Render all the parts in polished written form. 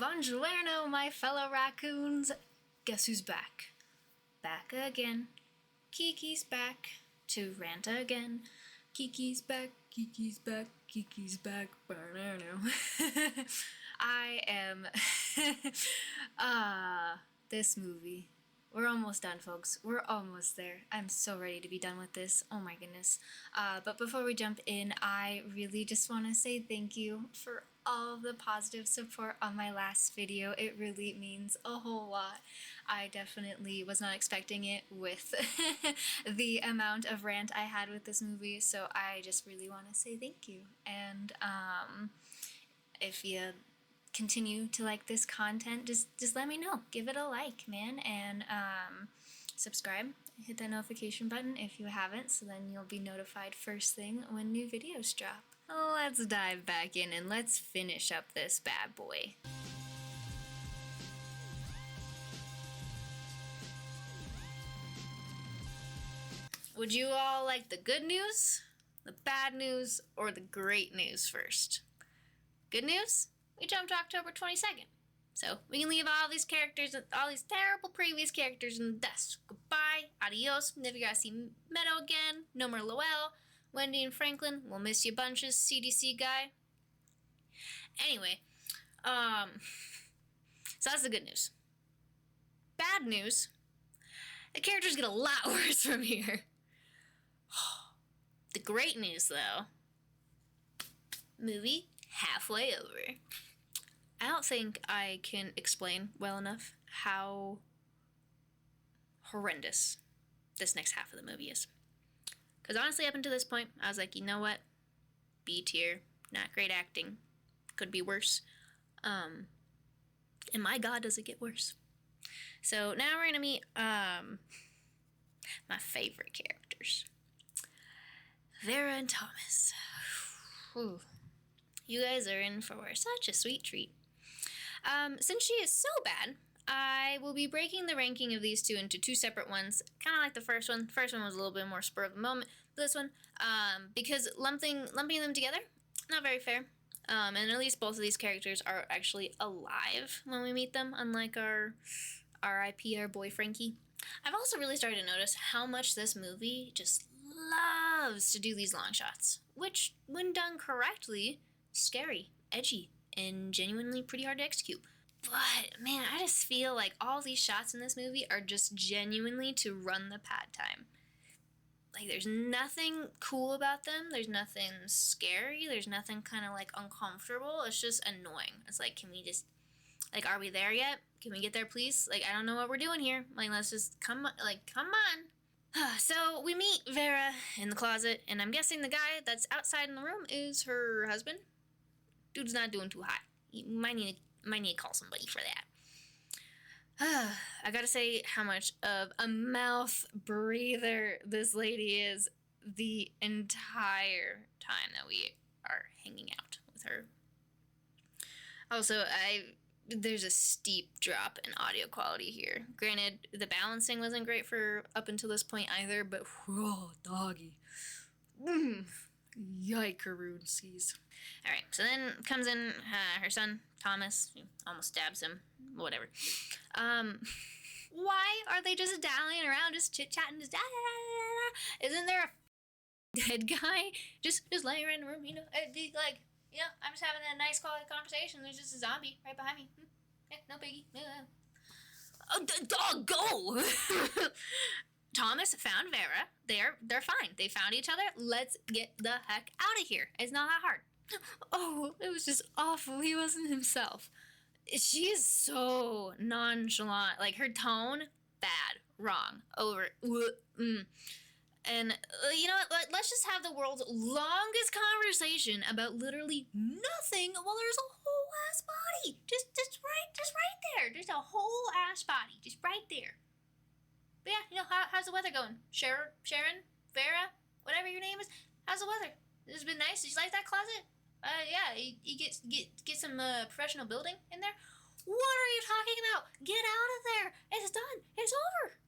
Buongiorno, my fellow raccoons. Guess who's back? Back again. Kiki's back to rant again. Kiki's back, Kiki's back, Kiki's back. I am... this movie. We're almost done, folks. We're almost there. I'm so ready to be done with this. Oh my goodness. But before we jump in, I really just want to say thank you for all the positive support on my last video. It really means a whole lot. I definitely was not expecting it with the amount of rant I had with this movie, so I just really want to say thank you. And if you continue to like this content, just let me know. Give it a like, man, and subscribe. Hit that notification button if you haven't, so then you'll be notified first thing when new videos drop. Let's dive back in and let's finish up this bad boy. Would you all like the good news, the bad news, or the great news first? Good news? We jumped to October 22nd. So we can leave all these characters, all these terrible previous characters in the dust. Goodbye, adios, never gotta see Meadow again, no more Lowell, Wendy and Franklin, we'll miss you bunches, CDC guy. Anyway, so that's the good news. Bad news, the characters get a lot worse from here. The great news, though, movie halfway over. I don't think I can explain well enough how horrendous this next half of the movie is. Because honestly, up until this point, I was like, you know what? B tier, not great acting, could be worse. And my God, does it get worse. So now we're going to meet my favorite characters. Vera and Thomas. Whew. You guys are in for such a sweet treat. Since she is so bad, I will be breaking the ranking of these two into two separate ones, kind of like the first one. The first one was a little bit more spur of the moment, but this one, because lumping them together, not very fair. And at least both of these characters are actually alive when we meet them, unlike our R.I.P., our boy Frankie. I've also really started to notice how much this movie just loves to do these long shots, which, when done correctly, scary, edgy, and genuinely pretty hard to execute. But, man, I just feel like all these shots in this movie are just genuinely to run the pad time. Like, there's nothing cool about them. There's nothing scary. There's nothing kind of, like, uncomfortable. It's just annoying. It's like, can we just, like, are we there yet? Can we get there, please? Like, I don't know what we're doing here. Like, let's just come on. So, we meet Vera in the closet, and I'm guessing the guy that's outside in the room is her husband. Dude's not doing too hot. You might need to call somebody for that. I gotta say how much of a mouth breather this lady is the entire time that we are hanging out with her. Also, there's a steep drop in audio quality here. Granted, the balancing wasn't great for up until this point either, but whoa, doggy. Yikeroonsies. Alright, so then comes in her son, Thomas. He almost stabs him. Whatever. Why are they just dallying around, just chit-chatting, just Isn't there a dead guy just laying around the room, you know? It'd be like, yeah, I'm just having a nice quality conversation. There's just a zombie right behind me. Yeah, no biggie. Oh, dog, go! Thomas found Vera. They're fine. They found each other. Let's get the heck out of here. It's not that hard. Oh, it was just awful. He wasn't himself. She is so nonchalant. Like, her tone, bad, wrong, over. And you know what? Let's just have the world's longest conversation about literally nothing while there's a whole ass body. Just right there. There's a whole ass body. Just right there. But yeah, you know, how's the weather going? Sharon? Vera? Whatever your name is? How's the weather? This has been nice. Did you like that closet? Yeah, you get some professional building in there? What are you talking about? Get out of there. It's done. It's over.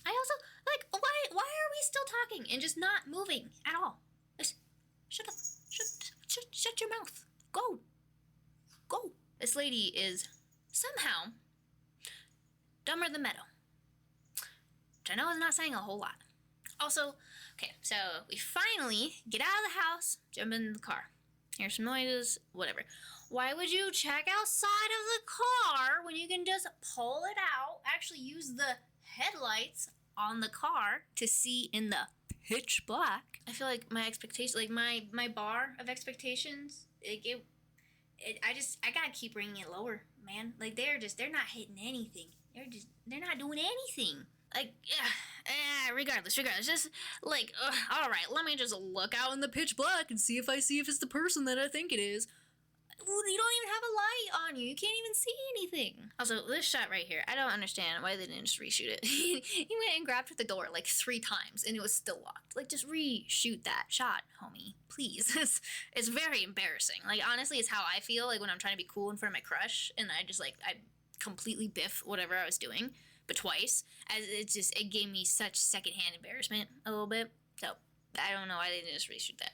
I also, like, why are we still talking and just not moving at all? Just shut up. Shut your mouth. Go. This lady is somehow dumber than Meadow, which I know is not saying a whole lot. Also, okay, so we finally get out of the house, jump in the car. Hear some noises, whatever. Why would you check outside of the car when you can just pull it out, actually use the headlights on the car to see in the pitch black? I feel like my expectation, like my bar of expectations, I gotta keep bringing it lower, man. Like they're not hitting anything. They're not doing anything. Like, regardless, just, like, all right, let me just look out in the pitch black and see if it's the person that I think it is. Well, you don't even have a light on you. You can't even see anything. Also, this shot right here, I don't understand why they didn't just reshoot it. He went and grabbed at the door like 3 times, and it was still locked. Like, just reshoot that shot, homie. Please. It's very embarrassing. Like, honestly, it's how I feel, like, when I'm trying to be cool in front of my crush, and I just, like, I completely biff whatever I was doing. But twice, as it gave me such secondhand embarrassment a little bit. So I don't know why they didn't just reshoot that.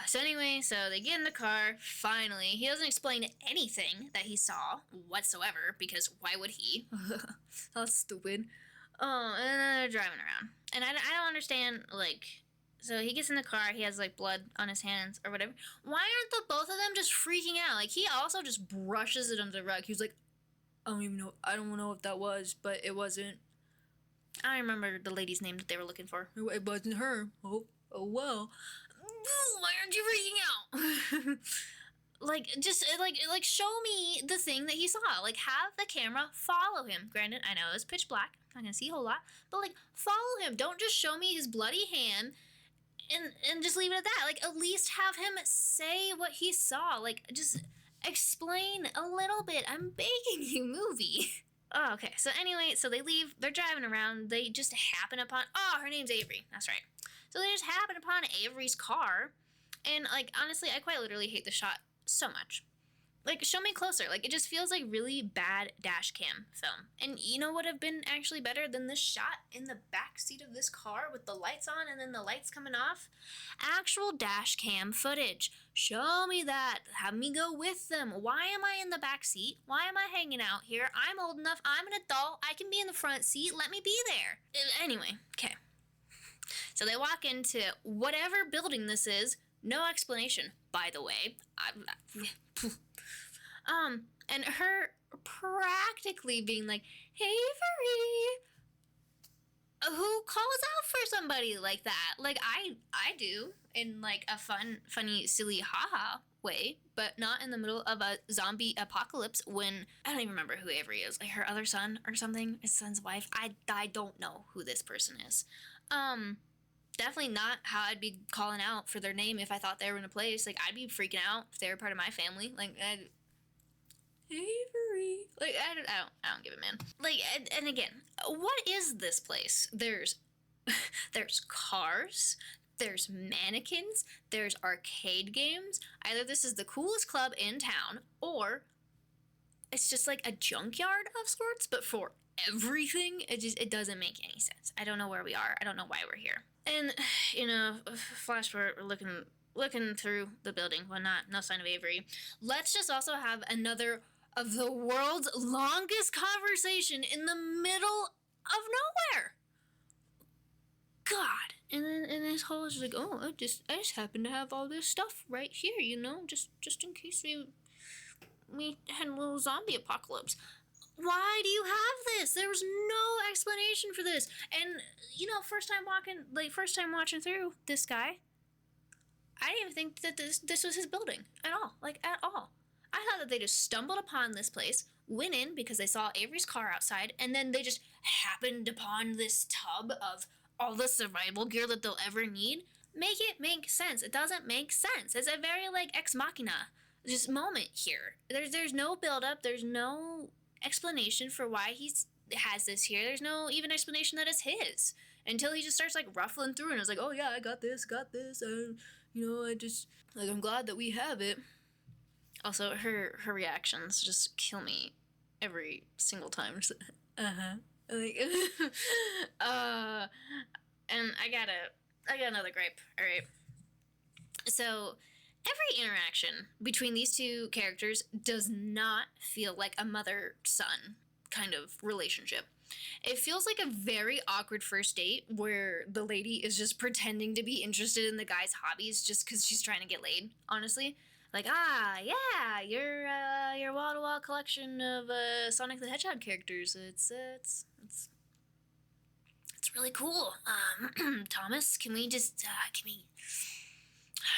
So anyway, so they get in the car. Finally, he doesn't explain anything that he saw whatsoever, because why would he? That's stupid. And then they're driving around, and I don't understand, like. So he gets in the car, he has, like, blood on his hands or whatever. Why aren't the both of them just freaking out? Like, he also just brushes it under the rug. He was like, I don't even know. I don't know if that was, but it wasn't. I don't remember the lady's name that they were looking for. It wasn't her. Oh well. Why aren't you freaking out? Like, just, like, show me the thing that he saw. Like, have the camera follow him. Granted, I know it's pitch black. I'm not gonna see a whole lot. But, like, follow him. Don't just show me his bloody hand and just leave it at that. Like, at least have him say what he saw. Like, just explain a little bit. I'm begging you, movie. Oh, okay. So anyway, so they leave. They're driving around. They just happen upon. Oh, her name's Avery. That's right. So they just happen upon Avery's car, and, like, honestly, I quite literally hate the shot so much. Like, show me closer. Like, it just feels like really bad dash cam film. And you know what would have been actually better than this shot in the back seat of this car with the lights on and then the lights coming off? Actual dash cam footage. Show me that. Have me go with them. Why am I in the back seat? Why am I hanging out here? I'm old enough. I'm an adult. I can be in the front seat. Let me be there. Anyway, okay. So they walk into whatever building this is. No explanation, by the way. And her practically being like, "Hey, Avery," who calls out for somebody like that? Like, I do, in, like, a funny, silly haha way, but not in the middle of a zombie apocalypse when, I don't even remember who Avery is, like her other son or something, his son's wife. I don't know who this person is. Definitely not how I'd be calling out for their name if I thought they were in a place. Like, I'd be freaking out if they were part of my family. Like, Avery. Like, I don't give a man. Like, and again, what is this place? There's cars, there's mannequins, there's arcade games. Either this is the coolest club in town, or it's just like a junkyard of sorts, but for everything. It doesn't make any sense. I don't know where we are. I don't know why we're here. And, you know, flash forward, we're looking through the building, no sign of Avery. Let's just also have another of the world's longest conversation in the middle of nowhere. God. And then this whole is like, oh, I just happen to have all this stuff right here, you know, just in case we had a little zombie apocalypse. Why do you have this? There was no explanation for this. And, you know, first time watching through this guy, I didn't even think that this was his building at all. Like, at all. I thought that they just stumbled upon this place, went in because they saw Avery's car outside, and then they just happened upon this tub of all the survival gear that they'll ever need. Make it make sense. It doesn't make sense. It's a very, like, ex machina just moment here. There's no build-up. There's no explanation for why he has this here. There's no even explanation that it's his until he just starts, like, ruffling through, and I was like, oh yeah, I got this, you know, I just, like, I'm glad that we have it. Also, her reactions just kill me every single time. Just, like, and I got another gripe. All right, so every interaction between these two characters does not feel like a mother-son kind of relationship. It feels like a very awkward first date where the lady is just pretending to be interested in the guy's hobbies just because she's trying to get laid, honestly. Like, yeah, your wall-to-wall collection of Sonic the Hedgehog characters. It's really cool. Thomas, can we just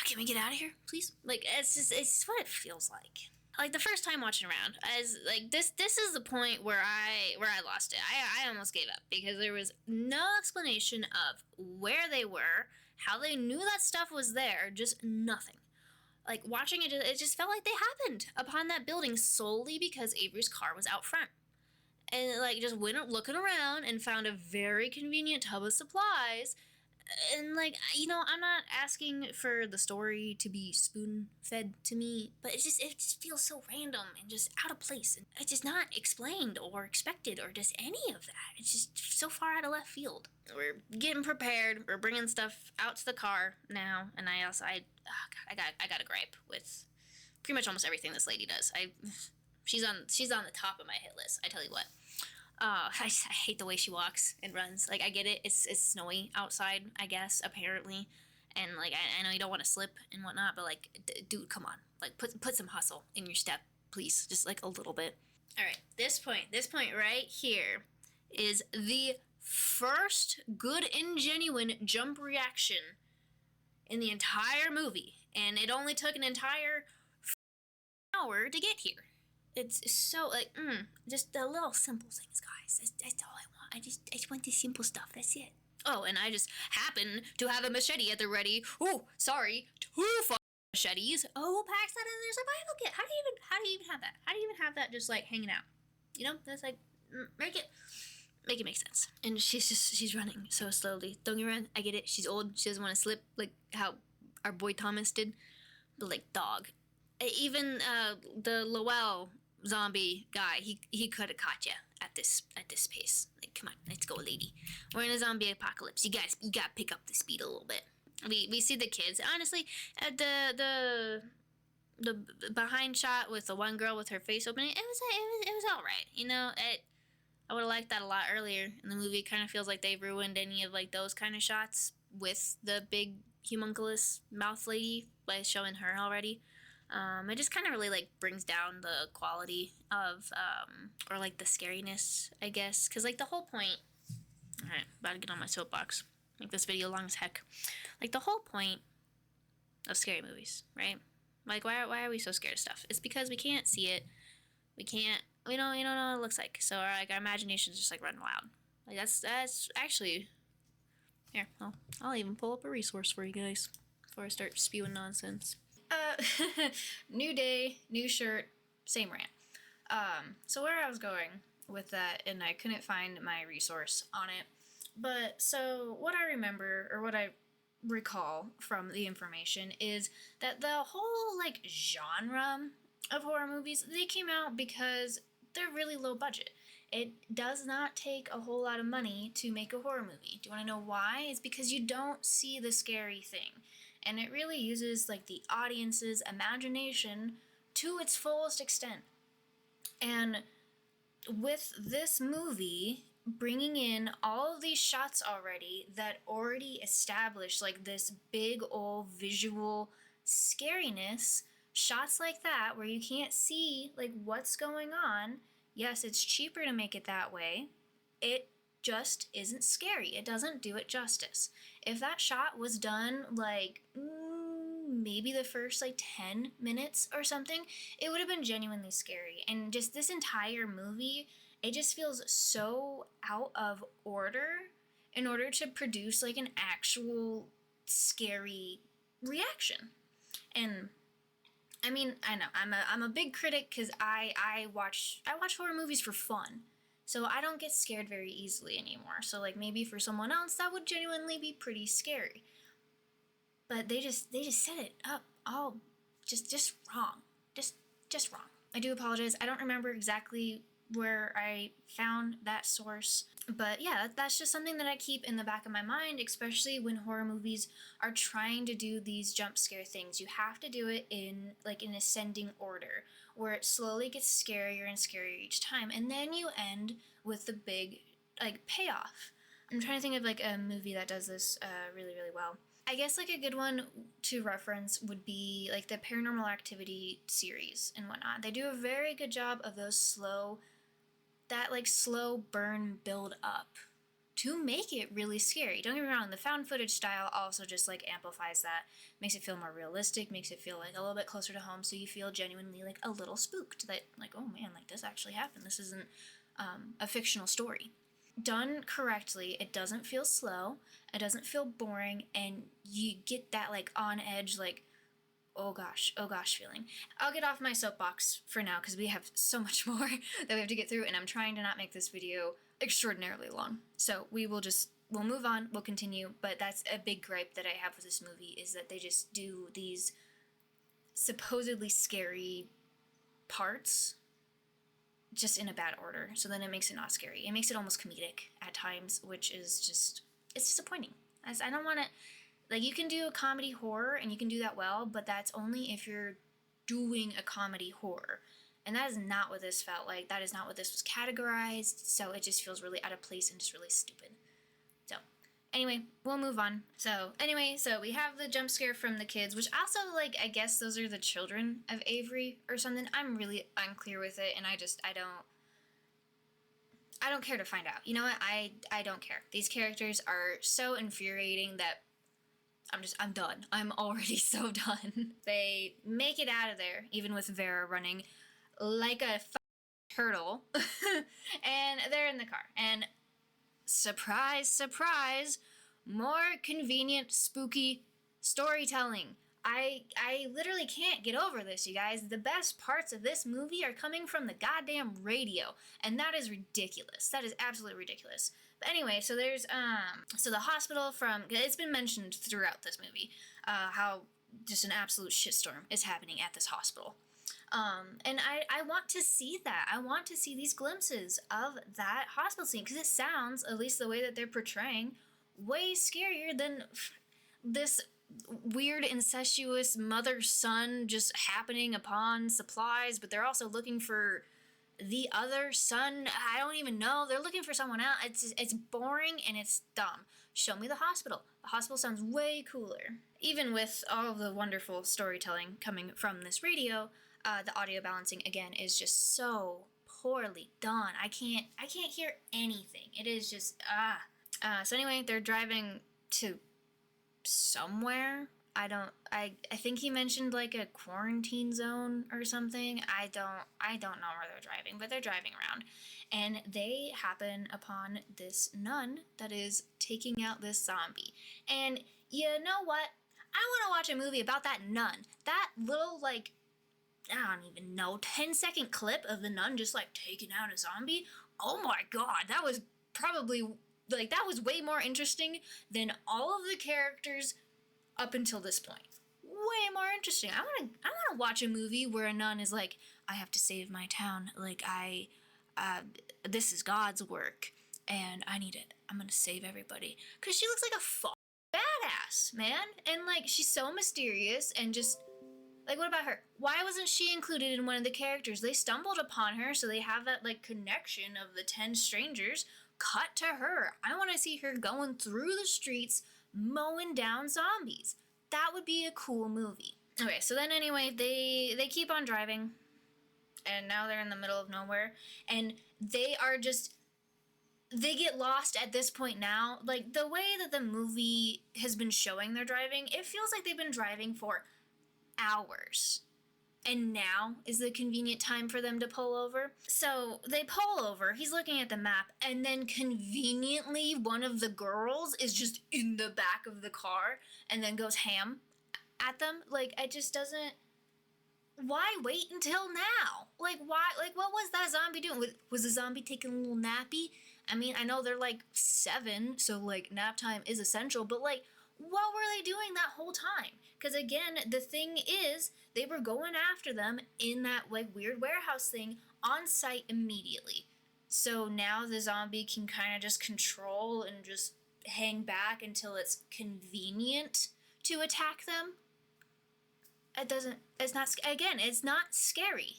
can we get out of here, please? Like, it's what it feels like. Like the first time watching around, as like this is the point where I lost it. I almost gave up because there was no explanation of where they were, how they knew that stuff was there, just nothing. Like watching it, it just felt like they happened upon that building solely because Avery's car was out front. And like just went looking around and found a very convenient tub of supplies. And like, I'm not asking for the story to be spoon fed to me, but it just feels so random and just out of place, and it's just not explained or expected or just any of that. It's just so far out of left field. We're getting prepared. We're bringing stuff out to the car now, and I got a gripe with pretty much almost everything this lady does. She's on the top of my hit list. I tell you what. I hate the way she walks and runs. Like, I get it. It's snowy outside, I guess, apparently. And, like, I know you don't want to slip and whatnot, but, like, dude, come on. Like, put some hustle in your step, please. Just, like, a little bit. All right, this point right here is the first good and genuine jump reaction in the entire movie. And it only took an entire hour to get here. It's so, like, just the little simple things, guys. That's all I want. I just want the simple stuff. That's it. Oh, and I just happen to have a machete at the ready. Oh, sorry, 2 machetes. Oh, who packs that in their survival kit? How do you even have that? How do you even have that just, like, hanging out? You know, that's like, make it make sense. And she's running so slowly. Don't get me wrong, I get it. She's old. She doesn't want to slip like how our boy Thomas did. But, like, dog. Even the Lowell zombie guy, he could have caught you at this pace. Like, come on, let's go, lady. We're in a zombie apocalypse. You gotta pick up the speed a little bit. We see the kids. Honestly, the behind shot with the one girl with her face opening, it was all right. I would have liked that a lot earlier in the movie. It kind of feels like they ruined any of like those kind of shots with the big homunculus mouth lady by showing her already. It just kind of really, like, brings down the quality of, or, like, the scariness, I guess. Because, like, the whole point... Alright, about to get on my soapbox. Make this video long as heck. Like, the whole point of scary movies, right? Like, why are we so scared of stuff? It's because we can't see it. We don't know what it looks like. So, like, our imagination's just, like, running wild. Like, that's actually... Here, I'll even pull up a resource for you guys before I start spewing nonsense. New day, new shirt, same rant. So where I was going with that, and I couldn't find my resource on it, but so what I remember, or what I recall from the information, is that the whole, like, genre of horror movies, they came out because they're really low budget. It does not take a whole lot of money to make a horror movie. Do you want to know why? It's because you don't see the scary thing. And it really uses, like, the audience's imagination to its fullest extent. And with this movie bringing in all of these shots already that already establish, like, this big old visual scariness, shots like that where you can't see, like, what's going on, yes, it's cheaper to make it that way. It just isn't scary. It doesn't do it justice. If that shot was done, like, maybe the first, like, 10 minutes or something, it would have been genuinely scary. And just this entire movie, it just feels so out of order in order to produce, like, an actual scary reaction. And I mean, I know I'm a big critic because I watch horror movies for fun. So I don't get scared very easily anymore. So, like, maybe for someone else that would genuinely be pretty scary. But they just set it up all just wrong. Just wrong. I do apologize. I don't remember exactly where I found that source. But yeah, that's just something that I keep in the back of my mind, especially when horror movies are trying to do these jump scare things. You have to do it in like an ascending order, where it slowly gets scarier and scarier each time, and then you end with the big like payoff. I'm trying to think of like a movie that does this really, really well. I guess like a good one to reference would be like the Paranormal Activity series and whatnot. They do a very good job of those slow burn build up to make it really scary. Don't get me wrong, the found footage style also just like amplifies that, makes it feel more realistic, makes it feel like a little bit closer to home, so you feel genuinely like a little spooked that like, oh man, like this actually happened. This isn't a fictional story. Done correctly, it doesn't feel slow, it doesn't feel boring, and you get that like on edge, like oh gosh feeling. I'll get off my soapbox for now because we have so much more that we have to get through, and I'm trying to not make this video extraordinarily long. So we'll move on, we'll continue, but that's a big gripe that I have with this movie, is that they just do these supposedly scary parts just in a bad order, so then it makes it not scary. It makes it almost comedic at times, which is just, it's disappointing. As I don't want to, like, you can do a comedy horror and you can do that well, but that's only if you're doing a comedy horror. And that is not what this felt like. That is not what this was categorized, so it just feels really out of place and just really stupid. So, anyway, we'll move on. So we have the jump scare from the kids, which also, like, I guess those are the children of Avery or something. I'm really unclear with it, and I don't care to find out. You know what? I don't care. These characters are so infuriating that I'm done. I'm already so done. They make it out of there, even with Vera running like a turtle, and they're in the car, and surprise, surprise, more convenient, spooky storytelling. I literally can't get over this, you guys. The best parts of this movie are coming from the goddamn radio, and that is ridiculous. That is absolutely ridiculous. But anyway, so there's so the hospital from, it's been mentioned throughout this movie, how just an absolute shitstorm is happening at this hospital. And I want to see that. I want to see these glimpses of that hospital scene, because it sounds, at least the way that they're portraying, way scarier than this weird incestuous mother-son just happening upon supplies, but they're also looking for the other son. I don't even know. They're looking for someone else. It's boring and it's dumb. Show me the hospital. The hospital sounds way cooler. Even with all of the wonderful storytelling coming from this radio, the audio balancing again is just so poorly done. I can't hear anything. It is just so anyway, they're driving to somewhere. I think he mentioned like a quarantine zone or something. I don't know where they're driving, but they're driving around, and they happen upon this nun that is taking out this zombie. And you know what? I want to watch a movie about that nun. That little, like, I don't even know, 10-second clip of the nun just like taking out a zombie. Oh my god, that was probably, like, that was way more interesting than all of the characters up until this point. Way more interesting. I want to watch a movie where a nun is like, I have to save my town. Like, this is God's work, and I need it. I'm gonna save everybody. Cause she looks like a badass, man. And like, she's so mysterious and just, like, what about her? Why wasn't she included in one of the characters? They stumbled upon her, so they have that, like, connection of the 10 strangers. Cut to her. I want to see her going through the streets, mowing down zombies. That would be a cool movie. Okay, so then anyway, they keep on driving, and now they're in the middle of nowhere, and they get lost at this point now. Like, the way that the movie has been showing their driving, it feels like they've been driving for hours, and now is the convenient time for them to pull over. So they pull over, he's looking at the map, and then conveniently one of the girls is just in the back of the car and then goes ham at them. Like, it just doesn't, why wait until now? Like, why, like, what was that zombie doing? Was the zombie taking a little nappy? I mean, I know they're like 7, so like nap time is essential, but like, What were they doing that whole time? Because again, the thing is, they were going after them in that like weird warehouse thing on site immediately. So now the zombie can kind of just control and just hang back until it's convenient to attack them. It's not scary.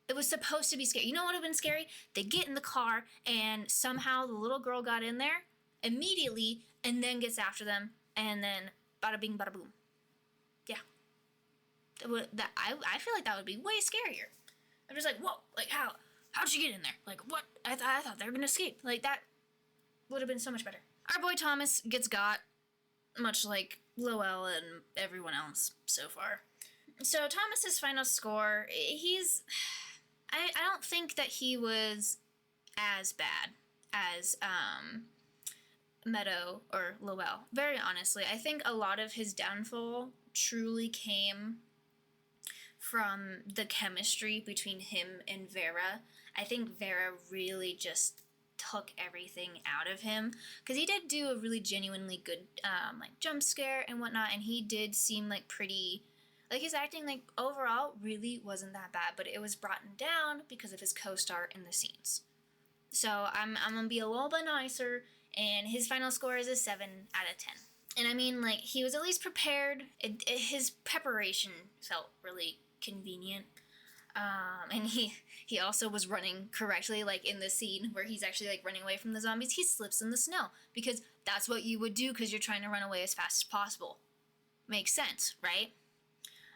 It was supposed to be scary. You know what would have been scary? They get in the car and somehow the little girl got in there immediately and then gets after them and then bada bing bada boom. Yeah. I feel like that would be way scarier. I'm just like, whoa, like how'd she get in there? Like what? I thought they were gonna escape. Like that would have been so much better. Our boy Thomas gets got, much like Lowell and everyone else so far. So Thomas's final score, I don't think that he was as bad as Meadow or Lowell. Very honestly, I think a lot of his downfall truly came from the chemistry between him and Vera. I think Vera really just took everything out of him, because he did do a really genuinely good like jump scare and whatnot, and he did seem like pretty, like his acting like overall really wasn't that bad, but it was brought down because of his co-star in the scenes. So I'm gonna be a little bit nicer, and his final score is a 7 out of 10. And I mean, like, he was at least prepared. His preparation felt really convenient. And he also was running correctly, like in the scene where he's actually like running away from the zombies. He slips in the snow because that's what you would do because you're trying to run away as fast as possible. Makes sense, right?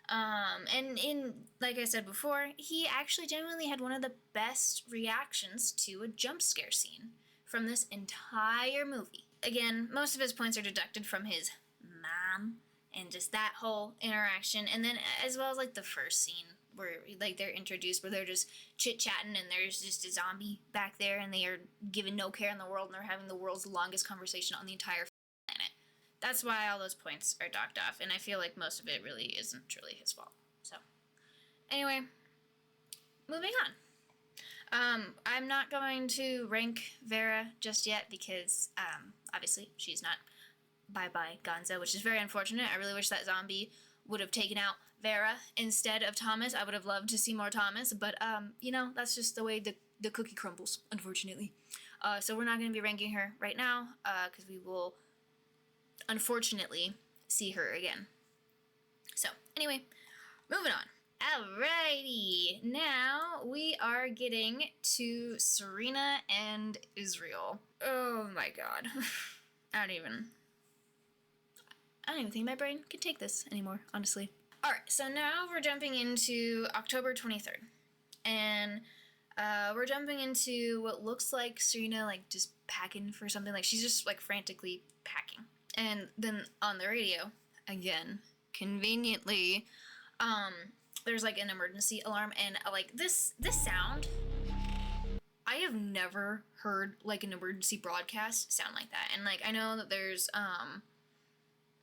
And in, like I said before, he actually genuinely had one of the best reactions to a jump scare scene from this entire movie. Again, most of his points are deducted from his mom and just that whole interaction, and then as well as like the first scene where like they're introduced, where they're just chit-chatting and there's just a zombie back there and they are given no care in the world and they're having the world's longest conversation on the entire planet. That's why all those points are docked off, and I feel like most of it really isn't truly his fault. So, anyway, moving on. I'm not going to rank Vera just yet because, obviously, she's not bye-bye Gonzo, which is very unfortunate. I really wish that zombie would have taken out Vera instead of Thomas. I would have loved to see more Thomas, but, you know, that's just the way the cookie crumbles, unfortunately. So we're not going to be ranking her right now, because we will unfortunately see her again. So, anyway, moving on. Alrighty, now we are getting to Serena and Israel. Oh my god. I don't even think my brain can take this anymore, honestly. Alright, so now we're jumping into October 23rd. And we're jumping into what looks like Serena, like, just packing for something. Like, she's just, like, frantically packing. And then on the radio, again, conveniently, there's like an emergency alarm, and like this sound, I have never heard like an emergency broadcast sound like that. And like I know that there's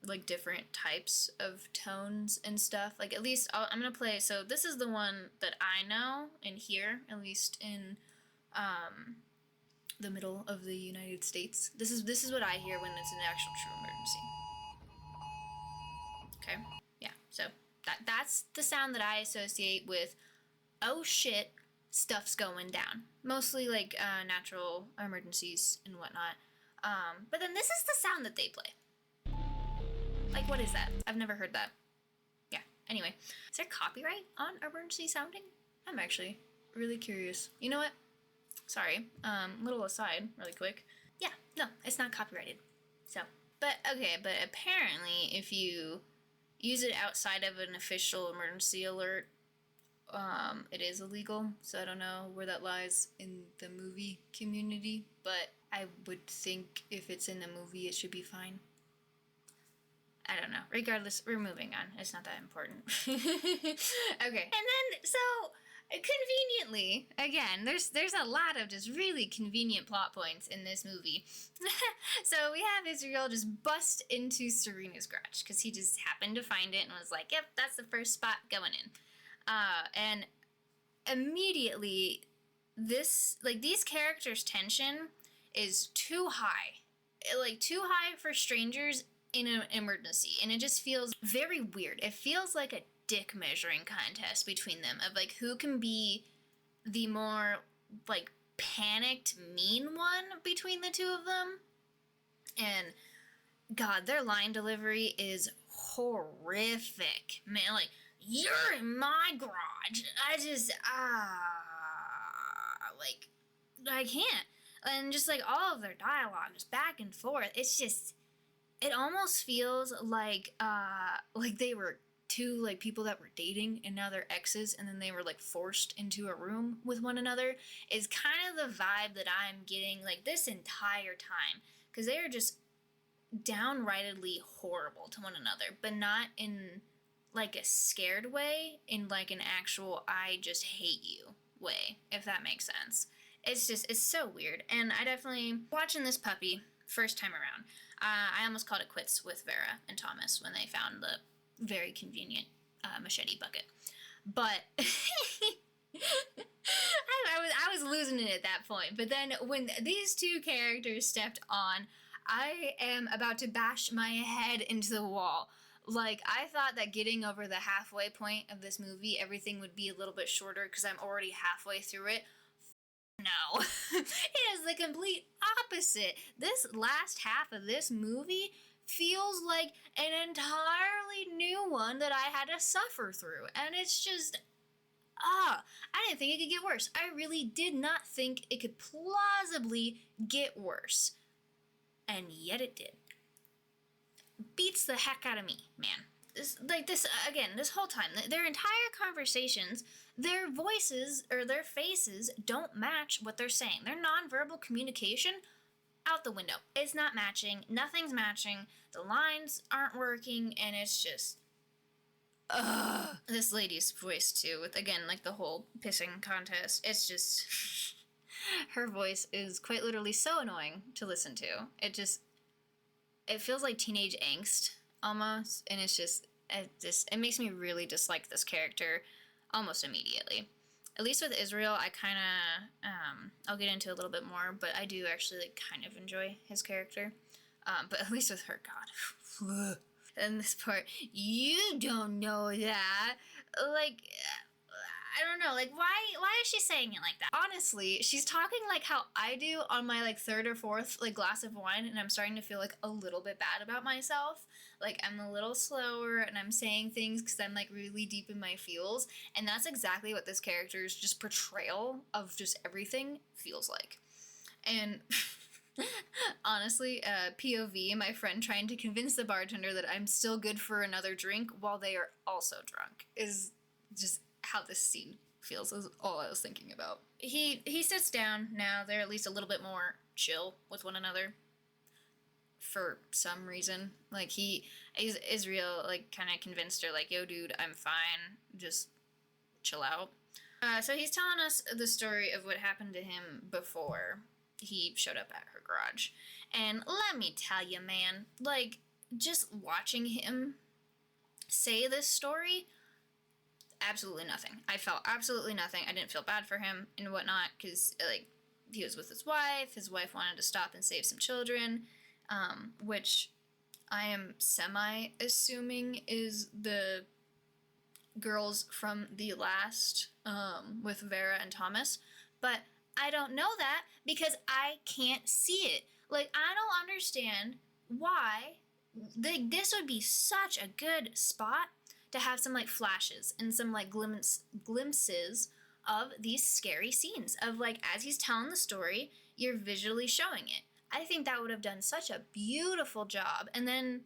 like different types of tones and stuff. Like at least I'm gonna play. So this is the one that I know and hear, at least in the middle of the United States. This is what I hear when it's an actual true emergency. Okay? Yeah, so that's the sound that I associate with, oh shit, stuff's going down. Mostly like natural emergencies and whatnot. But then this is the sound that they play. Like, what is that? I've never heard that. Yeah, anyway. Is there copyright on emergency sounding? I'm actually really curious. You know what? Sorry, little aside, really quick. Yeah, no, it's not copyrighted. So, but apparently if you use it outside of an official emergency alert, it is illegal. So I don't know where that lies in the movie community, but I would think if it's in a movie, it should be fine. I don't know. Regardless, we're moving on. It's not that important. Okay. And then, so conveniently, again, there's a lot of just really convenient plot points in this movie. So we have Israel just bust into Serena's garage because he just happened to find it and was like, yep, that's the first spot going in. And immediately these characters' tension is too high. Like too high for strangers in an emergency, and it just feels very weird. It feels like a dick measuring contest between them of like who can be the more like panicked mean one between the two of them. And God, their line delivery is horrific, man. Like, you're in my garage. Like, I can't. And just like all of their dialogue, just back and forth. It's just, it almost feels like they were two like people that were dating and now they're exes, and then they were like forced into a room with one another. Is kind of the vibe that I'm getting like this entire time, because they are just downrightedly horrible to one another, but not in like a scared way, in like an actual I just hate you way, if that makes sense. It's so weird. And I definitely, watching this puppy first time around, I almost called it quits with Vera and Thomas when they found the very convenient machete bucket. But I was losing it at that point. But then when these two characters stepped on, I am about to bash my head into the wall. Like, I thought that getting over the halfway point of this movie, everything would be a little bit shorter because I'm already halfway through it. No. It is the complete opposite. This last half of this movie feels like an entirely new one that I had to suffer through. And it's just, I didn't think it could get worse. I really did not think it could plausibly get worse. And yet it did. Beats the heck out of me, man. This whole time, their entire conversations, their voices or their faces don't match what they're saying. Their nonverbal communication, out the window. It's not matching. Nothing's matching. The lines aren't working, and it's just, this lady's voice, too, with, again, like the whole pissing contest. It's just, her voice is quite literally so annoying to listen to. It feels like teenage angst, almost, and it makes me really dislike this character almost immediately. At least with Israel, I kind of, I'll get into a little bit more, but I do actually like kind of enjoy his character. But at least with her, God. And this part, you don't know that. Like, I don't know, like, why is she saying it like that? Honestly, she's talking like how I do on my, like, third or fourth, like, glass of wine, and I'm starting to feel, like, a little bit bad about myself. Like, I'm a little slower, and I'm saying things because I'm, like, really deep in my feels, and that's exactly what this character's just portrayal of just everything feels like. And honestly, POV, my friend trying to convince the bartender that I'm still good for another drink while they are also drunk is just how this scene feels, is all I was thinking about. He sits down now. They're at least a little bit more chill with one another for some reason. Like, Israel, like, kind of convinced her, like, yo, dude, I'm fine. Just chill out. So he's telling us the story of what happened to him before he showed up at her garage. And let me tell you, man, like, just watching him say this story, absolutely nothing. I felt absolutely nothing. I didn't feel bad for him and whatnot, because, like, he was with his wife wanted to stop and save some children, which I am semi-assuming is the girls from the last, with Vera and Thomas, but I don't know that because I can't see it. Like, I don't understand why this would be such a good spot to have some, like, flashes and some, like, glimpses of these scary scenes of, like, as he's telling the story, you're visually showing it. I think that would have done such a beautiful job, and then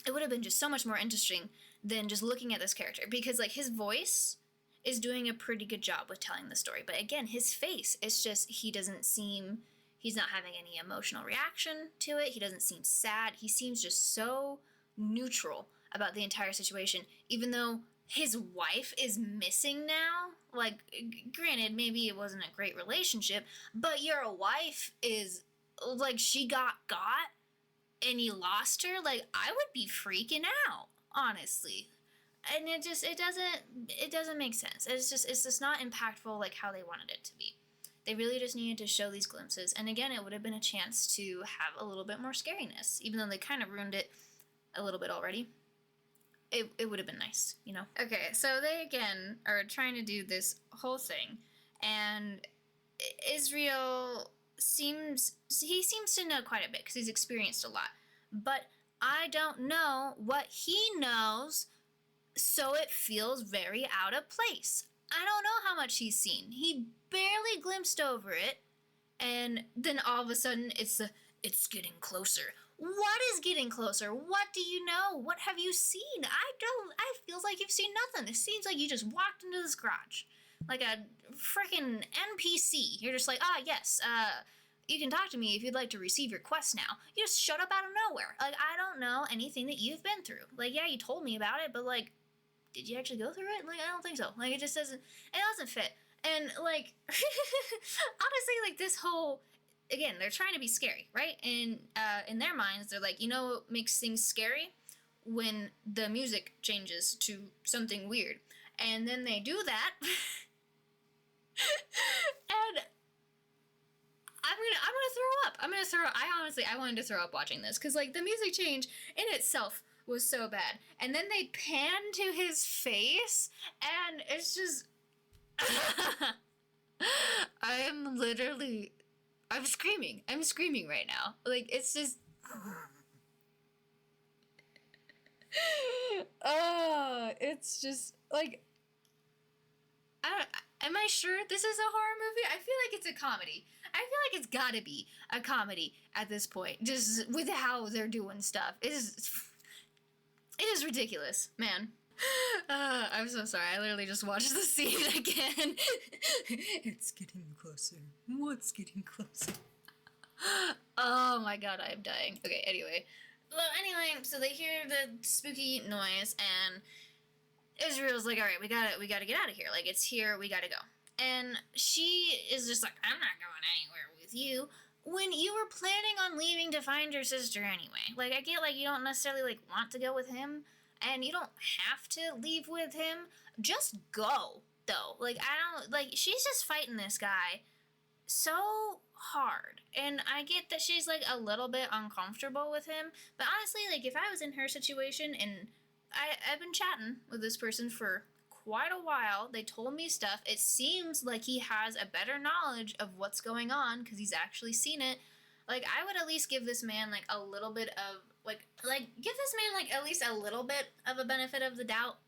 it would have been just so much more interesting than just looking at this character, because, like, his voice is doing a pretty good job with telling the story, but again, his face, it's just, he's not having any emotional reaction to it. He doesn't seem sad. He seems just so neutral about the entire situation, even though his wife is missing now. Like, granted, maybe it wasn't a great relationship, but your wife is, like, she got and you lost her. Like, I would be freaking out, honestly. And it doesn't make sense. It's just not impactful like how they wanted it to be. They really just needed to show these glimpses. And again, it would have been a chance to have a little bit more scariness, even though they kind of ruined it a little bit already. It would have been nice, you know? Okay, so they again are trying to do this whole thing, and Israel seems to know quite a bit because he's experienced a lot. But I don't know what he knows, so it feels very out of place. I don't know how much he's seen. He barely glimpsed over it, and then all of a sudden it's getting closer. What is getting closer? What do you know? What have you seen? I feels like you've seen nothing. It seems like you just walked into this garage. Like a freaking NPC. You're just like, yes, you can talk to me if you'd like to receive your quest now. You just showed up out of nowhere. Like, I don't know anything that you've been through. Like, yeah, you told me about it, but like, did you actually go through it? Like, I don't think so. Like, it doesn't fit. And like, honestly, like this whole, again, they're trying to be scary, right? And in their minds, they're like, you know what makes things scary? When the music changes to something weird. And then they do that. And I'm gonna throw up. I wanted to throw up watching this. Because, like, the music change in itself was so bad. And then they pan to his face. And it's just... I'm screaming. I'm screaming right now. Like, it's just... it's just, like... am I sure this is a horror movie? I feel like it's a comedy. I feel like it's gotta be a comedy at this point. Just with how they're doing stuff. It is ridiculous, man. I'm so sorry. I literally just watched the scene again. It's getting closer. What's getting closer? Oh my god, I'm dying. Okay, anyway. Well, anyway, so they hear the spooky noise, and Israel's like, all right, we gotta get out of here. Like, it's here, we gotta go. And she is just like, I'm not going anywhere with you. When you were planning on leaving to find your sister anyway. Like, I get, like, you don't necessarily, like, want to go with him, and you don't have to leave with him. Just go, though. Like, she's just fighting this guy so hard. And I get that she's, like, a little bit uncomfortable with him, but honestly, like, if I was in her situation, and I've been chatting with this person for quite a while, they told me stuff, it seems like he has a better knowledge of what's going on, because he's actually seen it. Like, I would at least give this man, like, a little bit of, give this man, like, at least a little bit of a benefit of the doubt,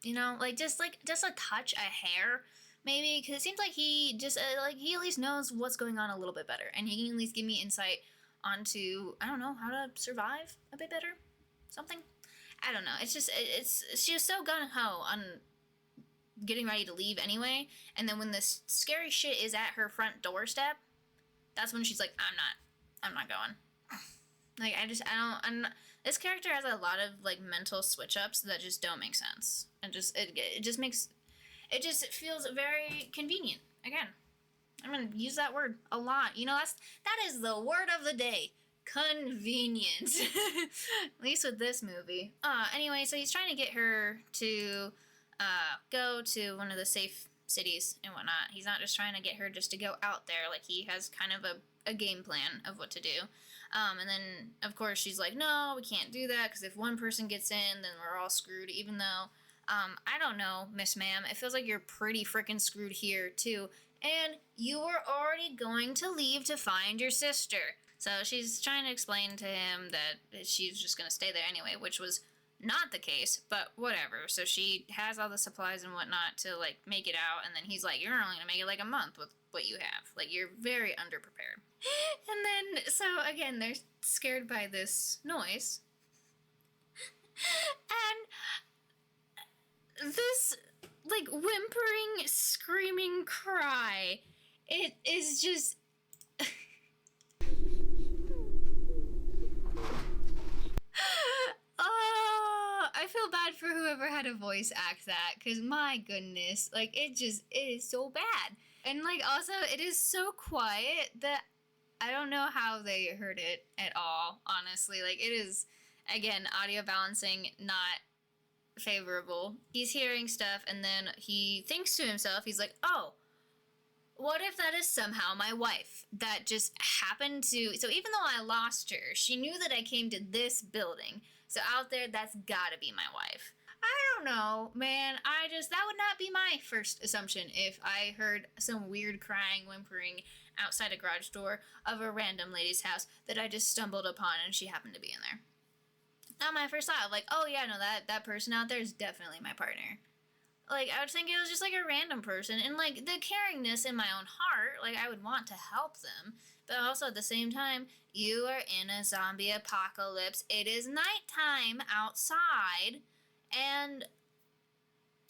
you know? Like, just a touch, a hair, maybe, because it seems like he just, he at least knows what's going on a little bit better, and he can at least give me insight onto, I don't know, how to survive a bit better? Something? I don't know. It's just, she was so gung-ho on getting ready to leave anyway, and then when this scary shit is at her front doorstep, that's when she's like, I'm not going. Like, this character has a lot of, like, mental switch-ups that just don't make sense. And it just feels very convenient. Again, I'm gonna use that word a lot. You know, that is the word of the day. Convenient. At least with this movie. Anyway, so he's trying to get her to go to one of the safe cities and whatnot. He's not just trying to get her just to go out there. Like, he has kind of a game plan of what to do. And then, of course, she's like, no, we can't do that, because if one person gets in, then we're all screwed, even though, I don't know, Miss Ma'am, it feels like you're pretty freaking screwed here, too. And you were already going to leave to find your sister. So she's trying to explain to him that she's just going to stay there anyway, which was not the case, but whatever. So she has all the supplies and whatnot to, like, make it out, and then he's like, you're only going to make it, like, a month with what you have. Like, you're very underprepared. And then, so, again, they're scared by this noise. And this, like, whimpering, screaming cry, it is just... Oh, I feel bad for whoever had to voice act that, because my goodness, like, it is so bad. And, like, also, it is so quiet that I don't know how they heard it at all, honestly. Like, it is, again, audio balancing not favorable. He's hearing stuff, and then he thinks to himself, he's like, oh, What if that is somehow my wife that just happened to... So even though I lost her, she knew that I came to this building. So out there, that's gotta be my wife. I don't know, man. That would not be my first assumption if I heard some weird crying, whimpering outside a garage door of a random lady's house that I just stumbled upon and she happened to be in there. Not my first thought. Like, oh yeah, no, that person out there is definitely my partner. Like, I would think it was just like a random person, and like the caringness in my own heart, like I would want to help them, but also at the same time, you are in a zombie apocalypse. It is nighttime outside, and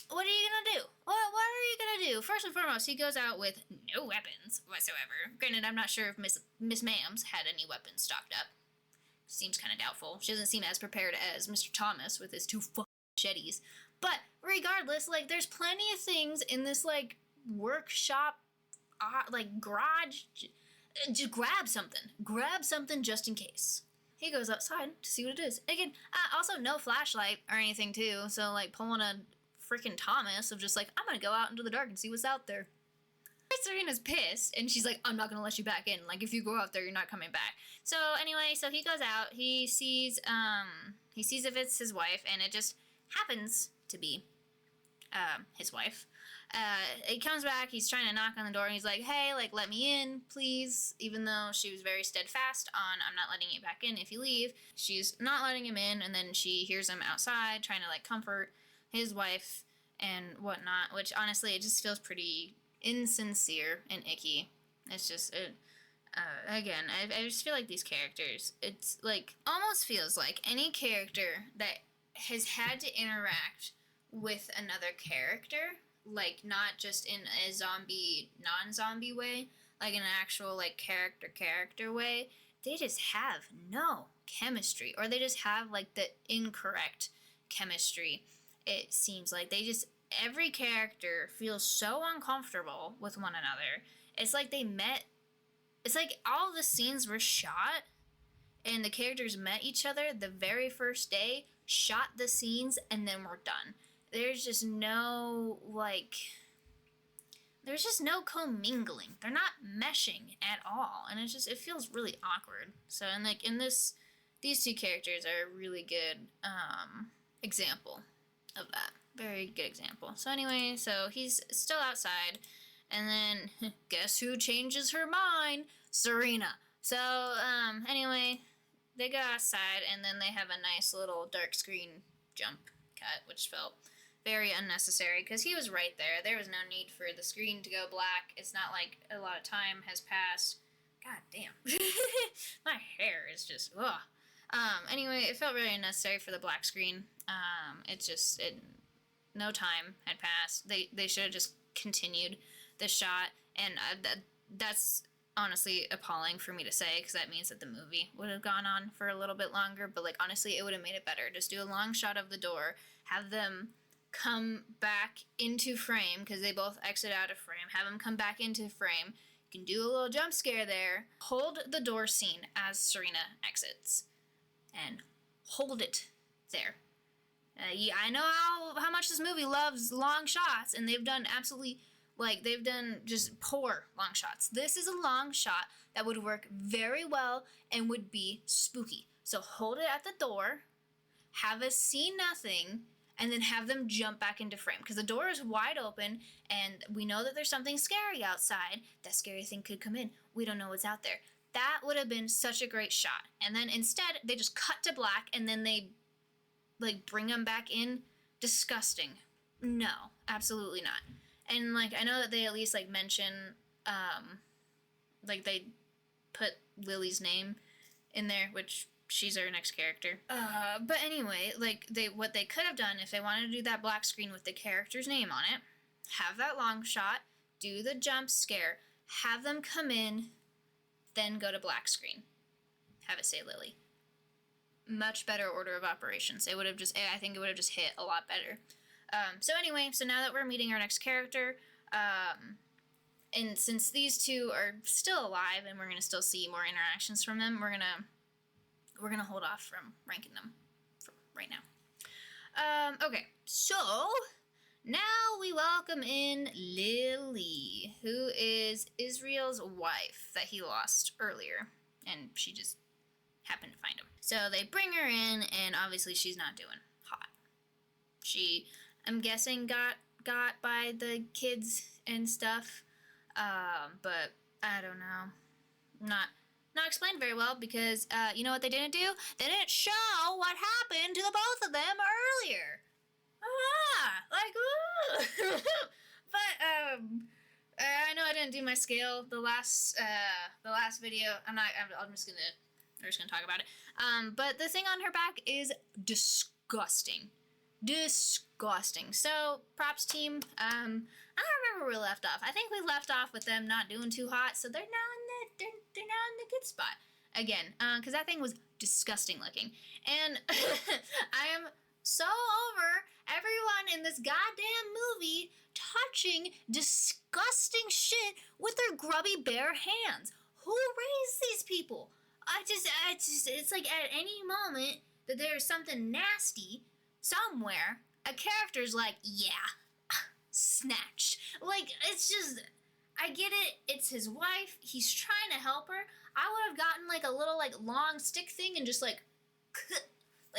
what are you gonna do? What are you gonna do? First and foremost, he goes out with no weapons whatsoever. Granted, I'm not sure if Miss Mams had any weapons stocked up. Seems kind of doubtful. She doesn't seem as prepared as Mr. Thomas with his two machetes. But regardless, like, there's plenty of things in this, like, workshop, like, garage. Just grab something. Grab something just in case. He goes outside to see what it is. Again, also no flashlight or anything, too. So, like, pulling a freaking Thomas of just, like, I'm gonna go out into the dark and see what's out there. Serena's pissed, and she's like, I'm not gonna let you back in. Like, if you go out there, you're not coming back. So, anyway, so he goes out. He sees if it's his wife, and it just happens to be his wife. He comes back, he's trying to knock on the door, and he's like, hey, like, let me in, please. Even though she was very steadfast on, I'm not letting you back in if you leave. She's not letting him in, and then she hears him outside trying to, like, comfort his wife and whatnot, which, honestly, it just feels pretty insincere and icky. It's just, again, I just feel like these characters, it's, like, almost feels like any character that has had to interact with another character, like, not just in a zombie, non-zombie way, like an actual, like, character way, they just have no chemistry, or they just have, like, the incorrect chemistry. It seems like every character feels so uncomfortable with one another. It's like it's like all the scenes were shot and the characters met each other the very first day, shot the scenes, and then we're done. There's just no, commingling. They're not meshing at all, and it feels really awkward. So, and like in these two characters are a really good example of that. Very good example. So anyway, so he's still outside, and then guess who changes her mind? Serena. So anyway, they go outside, and then they have a nice little dark screen jump cut, which felt very unnecessary because he was right there. There was no need for the screen to go black. It's not like a lot of time has passed. God damn. My hair is just, ugh. Anyway, it felt really unnecessary for the black screen. No time had passed. They should have just continued the shot, and that's honestly appalling for me to say because that means that the movie would have gone on for a little bit longer, but like honestly it would have made it better. Just do a long shot of the door, have them come back into frame because they both exit out of frame, have them come back into frame. You can do a little jump scare there, hold the door scene as Serena exits, and hold it there. I know how much this movie loves long shots, and they've done just poor long shots. This is a long shot that would work very well and would be spooky. So hold it at the door, have us see nothing, and then have them jump back into frame. Because the door is wide open, and we know that there's something scary outside. That scary thing could come in. We don't know what's out there. That would have been such a great shot. And then instead, they just cut to black, and then they bring them back in. Disgusting. No, absolutely not. And I know that they at least mention they put Lily's name in there, which she's our next character. But anyway, what they could have done if they wanted to do that black screen with the character's name on it, have that long shot, do the jump scare, have them come in, then go to black screen. Have it say Lily. Much better order of operations. I think it would have just hit a lot better. So anyway, so now that we're meeting our next character, and since these two are still alive and we're gonna still see more interactions from them, we're gonna hold off from ranking them right now. Okay, so now we welcome in Lily, who is is Israel's wife that he lost earlier, and she just happened to find him. So they bring her in, and obviously she's not doing hot. She, I'm guessing, got by the kids and stuff, but I don't know. Not explained very well because you know what they didn't do? They didn't show what happened to the both of them earlier. But I know I didn't do my scale the last video. I'm just gonna talk about it. But the thing on her back is disgusting. So props team. I don't remember where we left off. I think we left off with them not doing too hot, so they're now in the good spot again. Because that thing was disgusting looking, and I am so over everyone in this goddamn movie touching disgusting shit with their grubby bare hands. Who raised these people? I just, it's like at any moment that there's something nasty somewhere, a character's like, yeah, snatched. Like, it's just, I get it, it's his wife, he's trying to help her. I would have gotten like a little like long stick thing and just like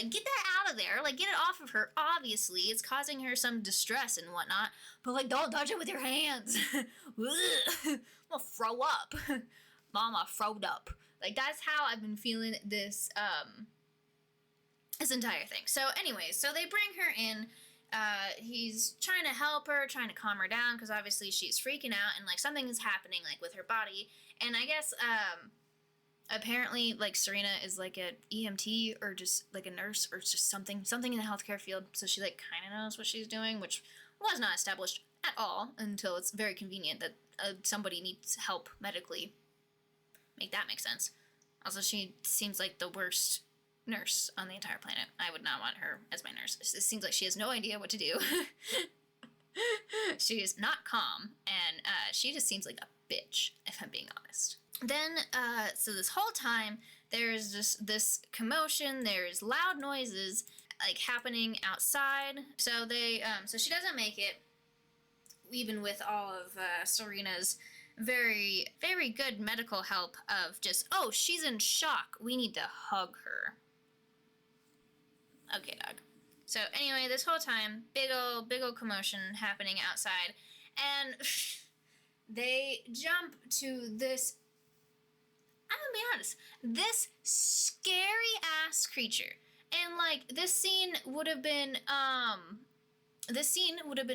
get that out of there, like get it off of her. Obviously, it's causing her some distress and whatnot, but like don't touch it with your hands. I'm gonna throw up. Mama throwed up. Like that's how I've been feeling this entire thing. So anyways, so they bring her in. He's trying to help her, trying to calm her down, because obviously she's freaking out and like something is happening like with her body. And I guess apparently like Serena is like a EMT or just like a nurse or just something in the healthcare field, so she like kind of knows what she's doing, which was not established at all until it's very convenient that somebody needs help medically. Make that make sense. Also, she seems like the worst nurse on the entire planet. I would not want her as my nurse. It seems like she has no idea what to do. She is not calm, and she just seems like a bitch, if I'm being honest. Then, so this whole time, there's just this commotion, there's loud noises, like, happening outside. So they, so she doesn't make it, even with all of Serena's very, very good medical help of just, oh, she's in shock, we need to hug her. Okay, dog. So anyway, this whole time, big ol' commotion happening outside, and they jump to this, I'm gonna be honest, this scary-ass creature. And, like, this scene would have been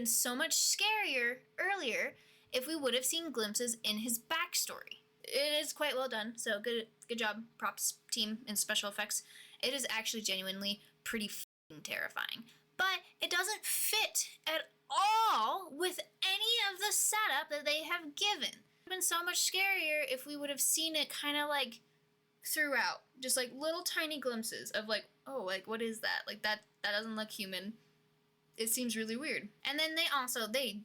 so much scarier earlier if we would have seen glimpses in his backstory. It is quite well done, so good job, props team in special effects. It is actually genuinely pretty f***ing terrifying. But it doesn't fit at all with any of the setup that they have given. It would have been so much scarier if we would have seen it kind of like throughout. Just like little tiny glimpses of like, oh, like what is that? Like that doesn't look human. It seems really weird. And then they also, they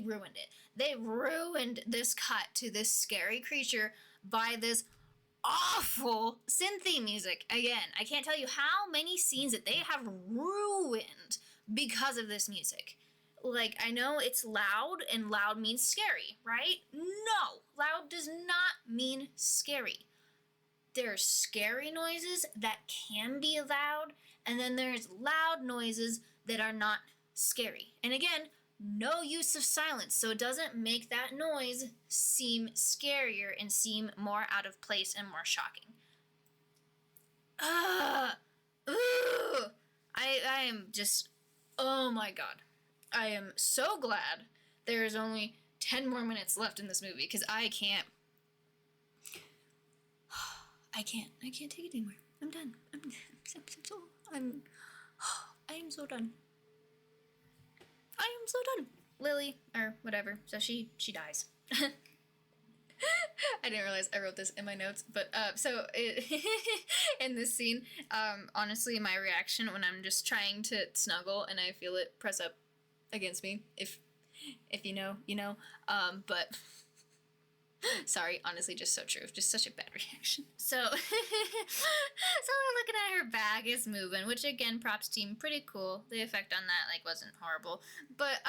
ruined it. They ruined this cut to this scary creature by this awful synthy music. Again, I can't tell you how many scenes that they have ruined because of this music. Like, I know it's loud, and loud means scary, right? No, loud does not mean scary. There's scary noises that can be loud, and then there's loud noises that are not scary. And again, no use of silence, so it doesn't make that noise seem scarier and seem more out of place and more shocking. I am just, oh my god. I am so glad there is only 10 more minutes left in this movie, because I can't take it anymore. I'm done. I am so done. Lily, or whatever, so she dies. I didn't realize I wrote this in my notes, but, in this scene, honestly, my reaction when I'm just trying to snuggle and I feel it press up against me, if you know, you know, but, sorry, honestly, just so true, just such a bad reaction. So, so we're looking at her back, it's moving, which again, props team, pretty cool. The effect on that, like, wasn't horrible. But,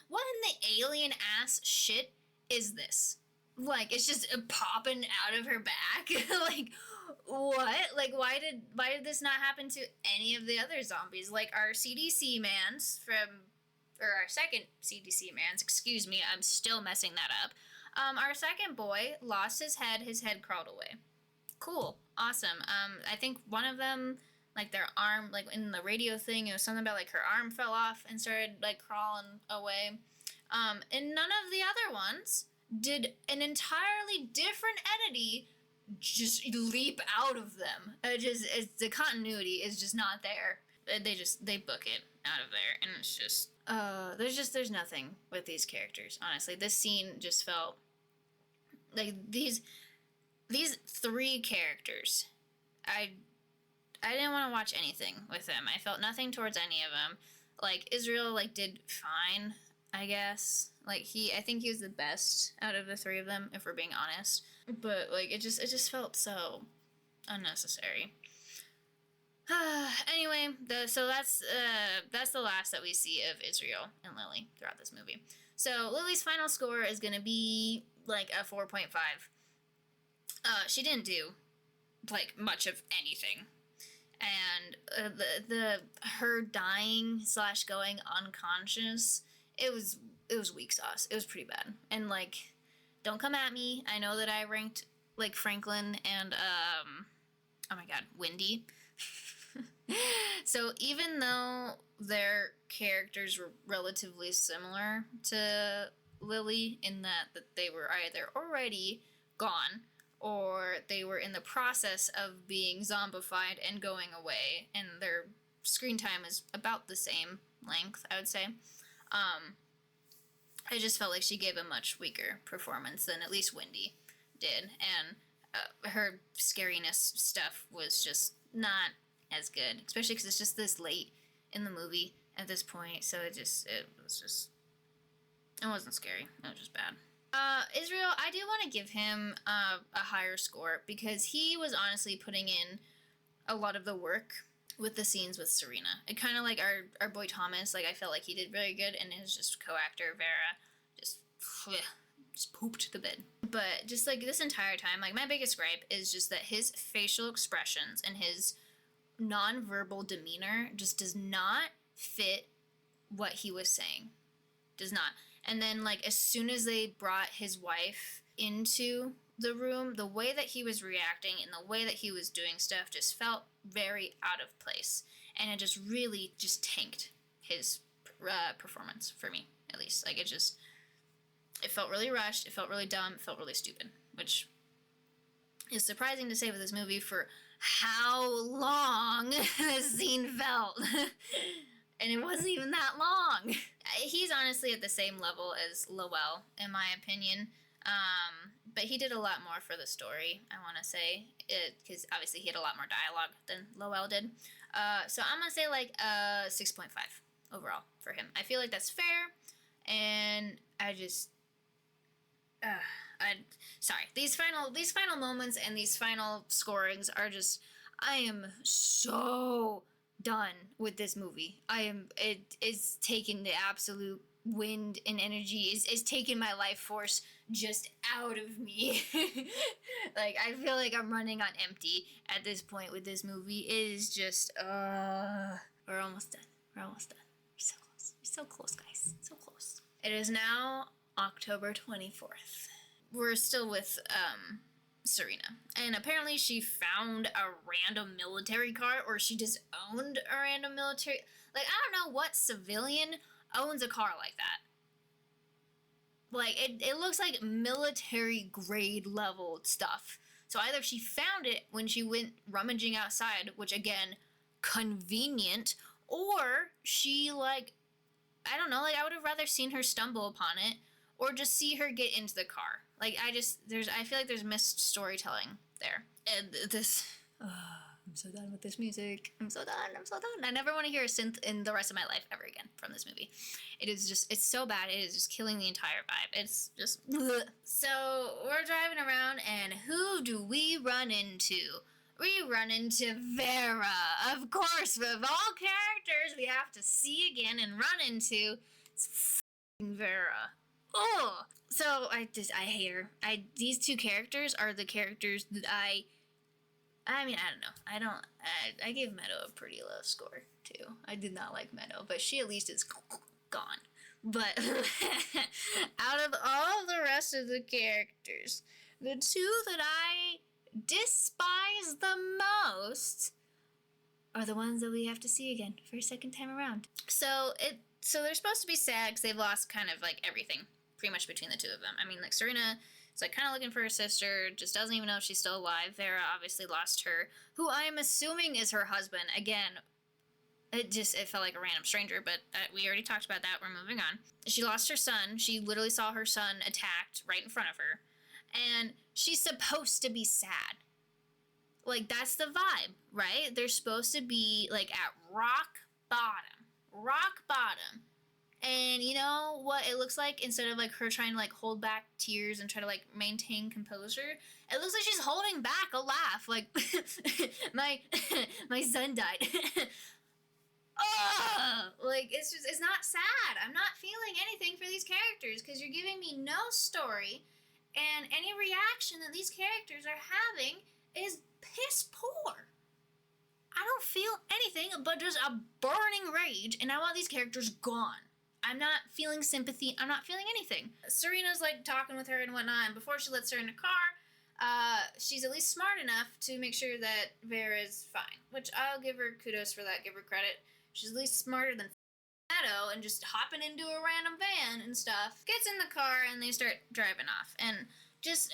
what in the alien-ass shit is this? Like, it's just popping out of her back. Like, what? Like, why did this not happen to any of the other zombies? Like, our CDC mans or our second CDC mans, excuse me, I'm still messing that up. Our second boy lost his head crawled away. Cool. Awesome. I think one of them, like, their arm, like, in the radio thing, it was something about, like, her arm fell off and started, like, crawling away. And none of the other ones did an entirely different entity just leap out of them. The continuity is just not there. They book it out of there, and it's just, there's nothing with these characters, honestly. This scene just felt like these three characters, I didn't want to watch anything with them. I felt nothing towards any of them. Like, Israel, like, did fine, I guess. Like, I think he was the best out of the three of them, if we're being honest. But, like, it just felt so unnecessary. Anyway, so that's the last that we see of Israel and Lily throughout this movie. So Lily's final score is gonna be like a 4.5. She didn't do like much of anything, and her dying / going unconscious, it was weak sauce. It was pretty bad. And, like, don't come at me. I know that I ranked, like, Franklin and oh my god, Wendy. So even though their characters were relatively similar to Lily in that they were either already gone or they were in the process of being zombified and going away, and their screen time is about the same length, I would say. I just felt like she gave a much weaker performance than at least Wendy did, and her scariness stuff was just not as good, especially because it's just this late in the movie at this point, so it wasn't scary. It was just bad. Israel, I do want to give him a higher score because he was honestly putting in a lot of the work with the scenes with Serena. It kind of like our boy Thomas, like, I felt like he did very good, and his just co-actor Vera just pooped the bed. But just like this entire time, like, my biggest gripe is just that his facial expressions and his non-verbal demeanor just does not fit what he was saying. Does not. And then, like, as soon as they brought his wife into the room, the way that he was reacting and the way that he was doing stuff just felt very out of place. And it just really just tanked his performance, for me, at least. Like, it felt really rushed, it felt really dumb, it felt really stupid, which is surprising to say with this movie for how long this scene felt. And it wasn't even that long. He's honestly at the same level as Lowell, in my opinion. But he did a lot more for the story, I want to say. Because obviously he had a lot more dialogue than Lowell did. So I'm going to say like 6.5 overall for him. I feel like that's fair. And I just... sorry. These final moments and these final scorings are just... I am so done with this movie. It is taking the absolute wind and energy, is taking my life force just out of me. Like, I feel like I'm running on empty at this point with this movie. It is just, we're almost done. We're so close. We're so close, guys. So close. It is now October 24th. We're still with, Serena. And apparently she found a random military car, or she just owned a random military... Like, I don't know what civilian owns a car like that. Like, it looks like military-grade level stuff. So either she found it when she went rummaging outside, which, again, convenient, or she, like... I don't know, like, I would have rather seen her stumble upon it, or just see her get into the car. Like, I feel like there's missed storytelling there. And this, I'm so done with this music. I'm so done. I never want to hear a synth in the rest of my life ever again from this movie. It's so bad. It is just killing the entire vibe. It's just, ugh. So, we're driving around, and who do we run into? We run into Vera. Of course, of all characters we have to see again and run into, it's f***ing Vera. Oh, so I hate her. These two characters are the characters that I mean, I don't know. I gave Meadow a pretty low score too. I did not like Meadow, but she at least is gone. But out of all the rest of the characters, the two that I despise the most are the ones that we have to see again for a second time around. So they're supposed to be sad because they've lost kind of like everything pretty much between the two of them. I mean, like Serena is like kind of looking for her sister, just doesn't even know if she's still alive. Vera obviously lost her, who I'm assuming is her husband. Again, it felt like a random stranger, but we already talked about that. We're moving on. She lost her son. She literally saw her son attacked right in front of her. And she's supposed to be sad. Like, that's the vibe, right? They're supposed to be, like, at rock bottom. Rock bottom. And you know what it looks like? Instead of, like, her trying to, like, hold back tears and try to, like, maintain composure, it looks like she's holding back a laugh. Like, my son died. Like, it's not sad. I'm not feeling anything for these characters because you're giving me no story, and any reaction that these characters are having is piss poor. I don't feel anything but just a burning rage, and I want these characters gone. I'm not feeling sympathy. I'm not feeling anything. Serena's like talking with her and whatnot, and before she lets her in the car, she's at least smart enough to make sure that Vera's fine, which I'll give her kudos for that, give her credit. She's at least smarter than Meadow and just hopping into a random van and stuff. Gets in the car and they start driving off. And this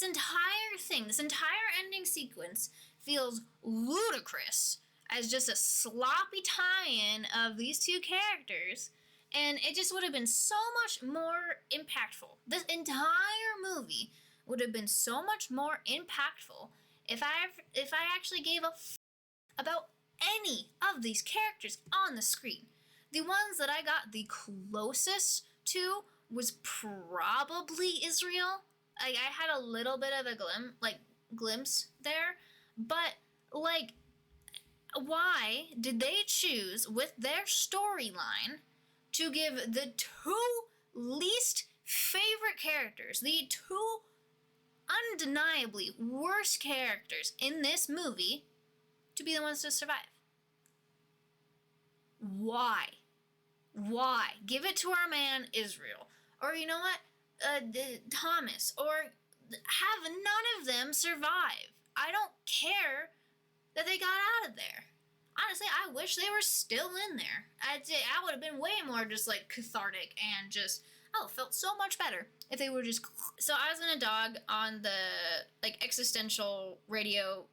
entire ending sequence feels ludicrous as just a sloppy tie-in of these two characters. And it just would have been so much more impactful. This entire movie would have been so much more impactful if I actually gave a about any of these characters on the screen. The ones that I got the closest to was probably Israel. I had a little bit of a glimpse there, but like, why did they choose with their storyline to give the two least favorite characters, the two undeniably worst characters in this movie, to be the ones to survive? Why? Give it to our man Israel. Or you know what? Thomas. Or have none of them survive. I don't care that they got out of there. Honestly, I wish they were still in there. I would have been way more just like cathartic and just, felt so much better if they were just. So I was gonna dog on the like existential radio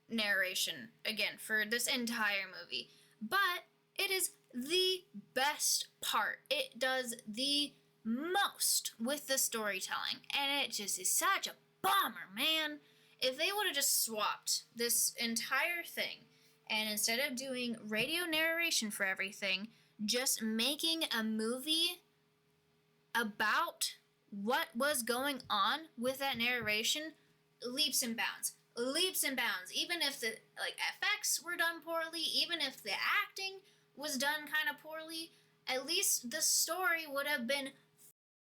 narration again for this entire movie, but it is the best part. It does the most with the storytelling, and it just is such a bummer, man. If they would have just swapped this entire thing, and instead of doing radio narration for everything, just making a movie about what was going on with that narration, leaps and bounds. Even if the effects were done poorly, even if the acting was done kind of poorly, at least the story would have been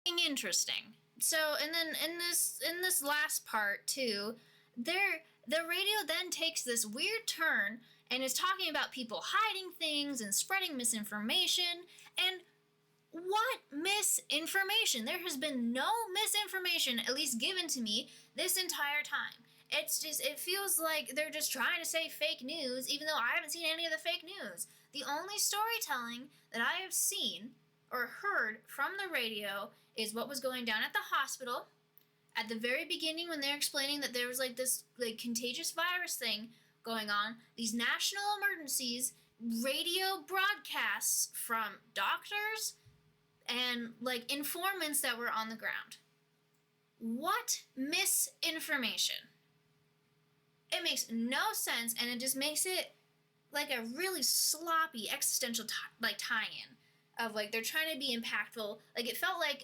interesting. So, and then in this last part too, the radio then takes this weird turn and is talking about people hiding things and spreading misinformation. And what misinformation? There has been no misinformation, at least given to me, this entire time. It feels like they're just trying to say fake news, even though I haven't seen any of the fake news. The only storytelling that I have seen or heard from the radio is what was going down at the hospital at the very beginning when they're explaining that there was like this like contagious virus thing going on, these national emergencies, radio broadcasts from doctors and like informants that were on the ground. What misinformation? It makes no sense, and it just makes it like a really sloppy existential tie-in of like they're trying to be impactful. Like it felt like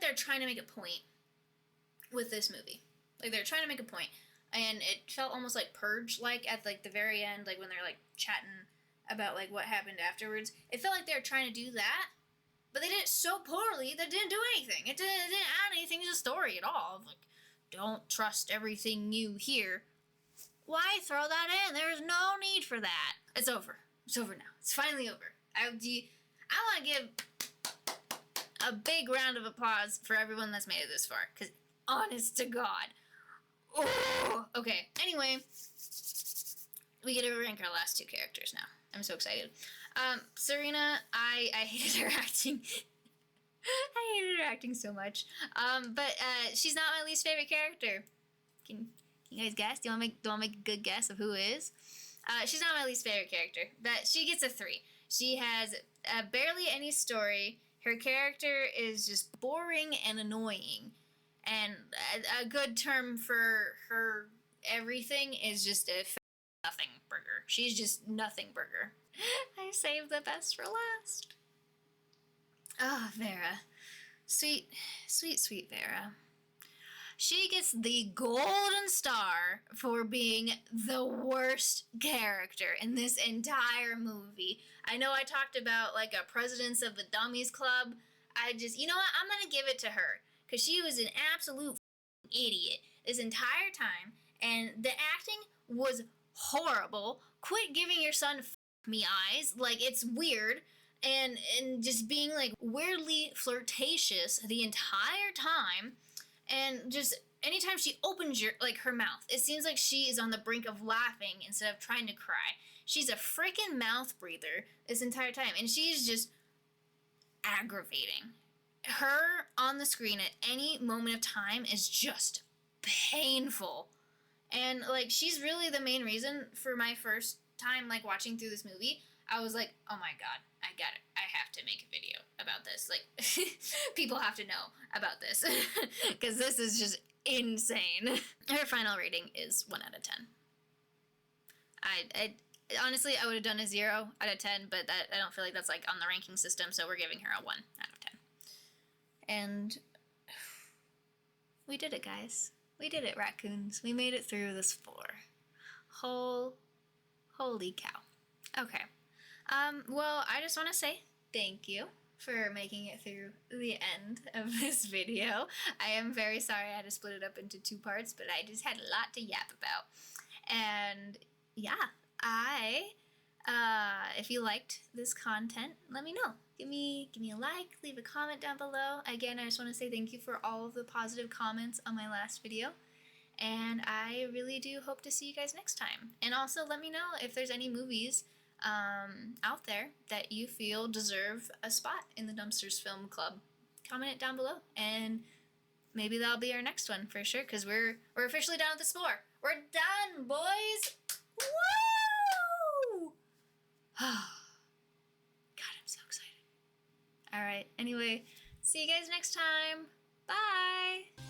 they're trying to make a point with this movie. Like they're trying to make a point, and it felt almost like Purge-like at like the very end, like when they're like chatting about like what happened afterwards. It felt like they were trying to do that, but they did it so poorly that it didn't do anything. It didn't add anything to the story at all. Like, don't trust everything you hear. Why throw that in? There's no need for that. It's over. It's over now. It's finally over. I want to give a big round of applause for everyone that's made it this far. Because, honest to God. Oh! Okay, anyway. We get to rank our last two characters now. I'm so excited. Serena, I hated her acting. I hated her acting so much. But she's not my least favorite character. Can you guys guess? Do you want to make a good guess of who it is? She's not my least favorite character. But she gets a 3. She has barely any story. Her character is just boring and annoying. And a good term for her everything is just a nothing burger. She's just nothing burger. I saved the best for last. Oh, Vera. Sweet, sweet, sweet Vera. She gets the golden star for being the worst character in this entire movie. I know I talked about like a Presidents of the Dummies Club. You know what? I'm going to give it to her. Because she was an absolute idiot this entire time. And the acting was horrible. Quit giving your son me eyes. Like, it's weird. And just being, like, weirdly flirtatious the entire time. And just anytime she opens her mouth, it seems like she is on the brink of laughing instead of trying to cry. She's a freaking mouth breather this entire time. And she's just aggravating. Her on the screen at any moment of time is just painful. And, like, she's really the main reason for my first time, like, watching through this movie. I was like, oh my god, I got it. I have to make a video about this. Like, people have to know about this. Because this is just insane. Her final rating is 1 out of 10. Honestly, I would have done a 0 out of 10, but I don't feel like that's, like, on the ranking system, so we're giving her a 1 out of 10. And we did it, guys. We did it, raccoons. We made it through the Spore. Holy cow. Okay. Well, I just want to say thank you for making it through the end of this video. I am very sorry I had to split it up into 2 parts, but I just had a lot to yap about. And yeah, if you liked this content, let me know. Give me a like, leave a comment down below. Again, I just want to say thank you for all of the positive comments on my last video. And I really do hope to see you guys next time. And also let me know if there's any movies out there that you feel deserve a spot in the Dumpsters Film Club. Comment it down below, and maybe that'll be our next one for sure, because we're officially done with the Spore. We're done, boys! Woo! God, I'm so excited. Alright, anyway, see you guys next time. Bye!